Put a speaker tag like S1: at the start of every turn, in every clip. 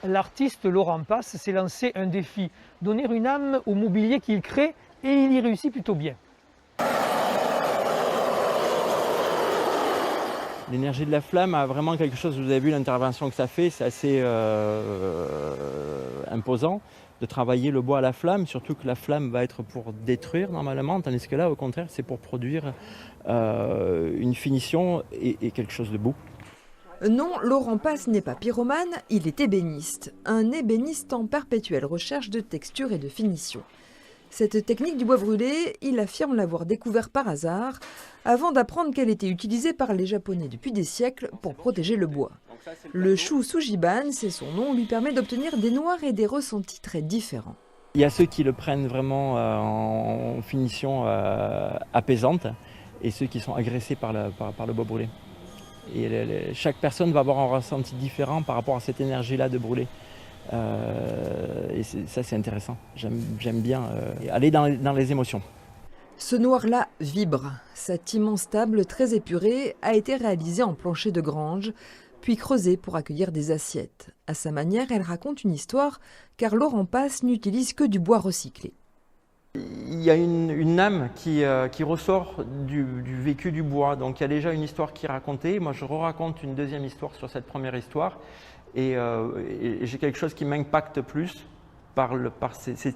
S1: L'artiste Laurent Passe s'est lancé un défi, donner une âme au mobilier qu'il crée, et il y réussit plutôt bien.
S2: L'énergie de la flamme a vraiment quelque chose, vous avez vu l'intervention que ça fait, c'est assez imposant de travailler le bois à la flamme, surtout que la flamme va être pour détruire normalement, tandis que là au contraire c'est pour produire une finition et quelque chose de beau.
S3: Non, Laurent Passe n'est pas pyromane, il est ébéniste. Un ébéniste en perpétuelle recherche de texture et de finition. Cette technique du bois brûlé, il affirme l'avoir découvert par hasard, avant d'apprendre qu'elle était utilisée par les Japonais depuis des siècles pour protéger le bois. Le shu sujiban, c'est son nom, lui permet d'obtenir des noirs et des ressentis très différents.
S2: Il y a ceux qui le prennent vraiment en finition apaisante et ceux qui sont agressés par le bois brûlé. Et chaque personne va avoir un ressenti différent par rapport à cette énergie-là de brûler. Et ça c'est intéressant, j'aime bien aller dans les émotions.
S3: Ce noir-là vibre. Cette immense table très épurée a été réalisée en plancher de grange, puis creusée pour accueillir des assiettes. À sa manière, elle raconte une histoire, car Laurent Passe n'utilise que du bois recyclé.
S2: Il y a une âme qui ressort du vécu du bois, donc il y a déjà une histoire qui est racontée. Moi je raconte une deuxième histoire sur cette première histoire. Et j'ai quelque chose qui m'impacte plus par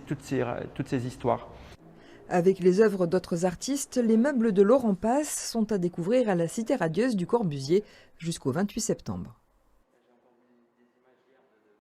S2: toutes ces histoires.
S3: Avec les œuvres d'autres artistes, les meubles de Laurent Passe sont à découvrir à la Cité radieuse du Corbusier jusqu'au 28 septembre.